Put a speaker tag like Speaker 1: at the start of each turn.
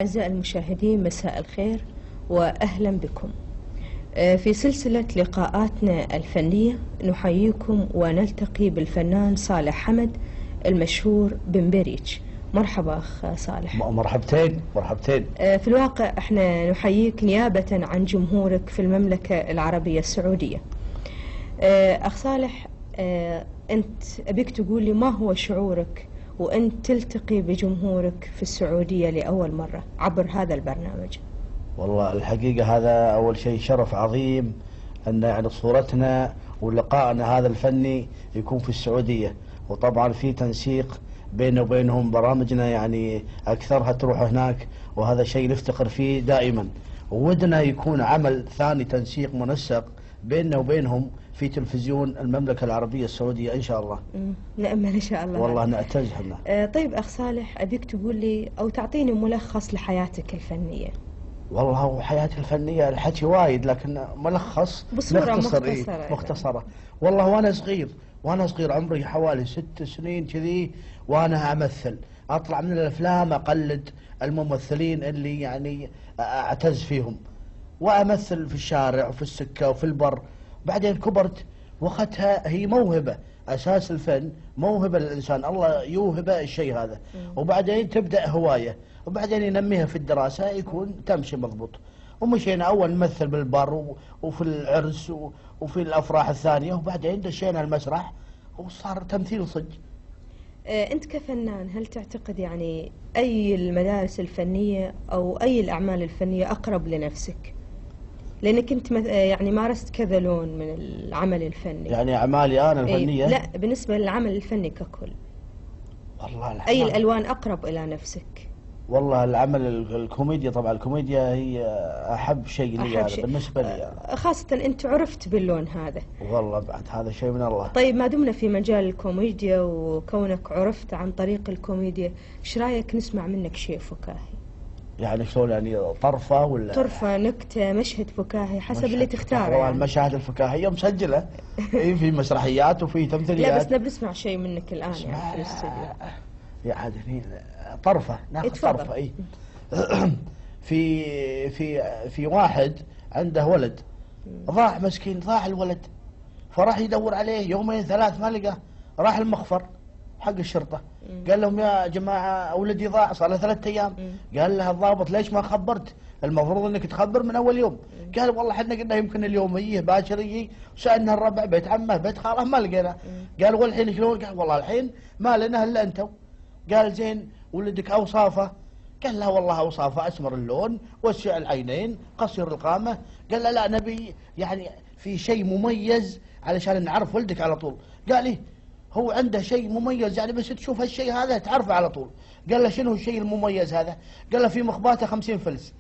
Speaker 1: أعزائي المشاهدين، مساء الخير وأهلا بكم في سلسلة لقاءاتنا الفنية. نحييكم ونلتقي بالفنان صالح حمد المشهور بن بريتش. مرحبا أخ صالح.
Speaker 2: مرحبتين مرحبتين.
Speaker 1: في الواقع احنا نحييك نيابة عن جمهورك في المملكة العربية السعودية. أخ صالح، أنت أبيك تقول لي ما هو شعورك وأنت تلتقي بجمهورك في السعودية لأول مرة عبر هذا البرنامج؟
Speaker 2: والله الحقيقة هذا أول شيء شرف عظيم أن يعني صورتنا ولقائنا هذا الفني يكون في السعودية، وطبعا في تنسيق بيننا وبينهم، برامجنا يعني أكثرها تروح هناك، وهذا شيء نفتخر فيه دائما. وودنا يكون عمل ثاني تنسيق منسق بيننا وبينهم في تلفزيون المملكة العربية السعودية إن شاء الله.
Speaker 1: نأمل إن شاء الله.
Speaker 2: والله نعتز احنا.
Speaker 1: طيب أخ صالح، أبيك تقول لي أو تعطيني ملخص لحياتك الفنية.
Speaker 2: والله هو حياتي الفنية الحكي وايد، لكن ملخص
Speaker 1: بصورة
Speaker 2: مختصرة. والله وأنا صغير عمري حوالي 6 سنين كذي وأنا أمثل، أطلع من الأفلام أقلد الممثلين اللي يعني أعتز فيهم، وأمثل في الشارع وفي السكة وفي البر. بعدين كبرت، وقتها هي موهبة، أساس الفن موهبة للإنسان، الله يوهبه الشيء هذا، وبعدين تبدأ هواية، وبعدين ينميها في الدراسة يكون تمشي مضبوط. ومشينا أول نمثل بالبر وفي العرس وفي الأفراح الثانية، وبعدين دشينا المسرح وصار تمثيل صج.
Speaker 1: أنت كفنان هل تعتقد يعني أي المدارس الفنية أو أي الأعمال الفنية أقرب لنفسك؟ لأنك أنت يعني مارست كذا لون من العمل الفني.
Speaker 2: يعني أعمالي أنا الفنية؟
Speaker 1: لا، بالنسبة للعمل الفني ككل.
Speaker 2: والله
Speaker 1: أي الألوان أقرب إلى نفسك؟
Speaker 2: والله العمل الكوميديا، طبعا الكوميديا هي أحب شيء لي هذا بالنسبة لي،
Speaker 1: خاصة أنت عرفت باللون هذا.
Speaker 2: والله بعد هذا شيء من الله.
Speaker 1: طيب ما دمنا في مجال الكوميديا وكونك عرفت عن طريق الكوميديا، إيش رأيك نسمع منك شيء فكاهي؟
Speaker 2: يعني شلون، يعني طرفة ولا
Speaker 1: طرفة، نكتة، مشهد فكاهي، حسب اللي تختاره.
Speaker 2: والله يعني المشاهد الفكاهية مسجلة في مسرحيات وفي تمثيليات.
Speaker 1: لا بس نبي نسمع شيء منك الآن يعني في الاستوديو.
Speaker 2: يعني طرفة، ناخذ طرفة. اي في واحد عنده ولد ضاع، مسكين ضاع الولد، فراح يدور عليه يومين 3 ما لقاه، راح المخفر حق الشرطة، قال لهم يا جماعة ولدي ضاع صار له 3 أيام. قال له الضابط ليش ما خبرت؟ المفروض انك تخبر من اول يوم. قال والله احنا قلنا يمكن اليوم يجيه باكر يجي، سألنا الربع بيت عمه بيت خاله ما لقينا. قال والحين شلون؟ قال والله الحين ما لنا الا انتم. قال زين ولدك اوصافه؟ قال لا والله اوصافه اسمر اللون وسع العينين قصير القامة. قال لا نبي يعني في شيء مميز علشان نعرف ولدك على طول. قال لي هو عنده شيء مميز يعني بس تشوف هالشيء هذا تعرفه على طول. قال له شنو الشيء المميز هذا؟ قال له في مخباته 50 فلس.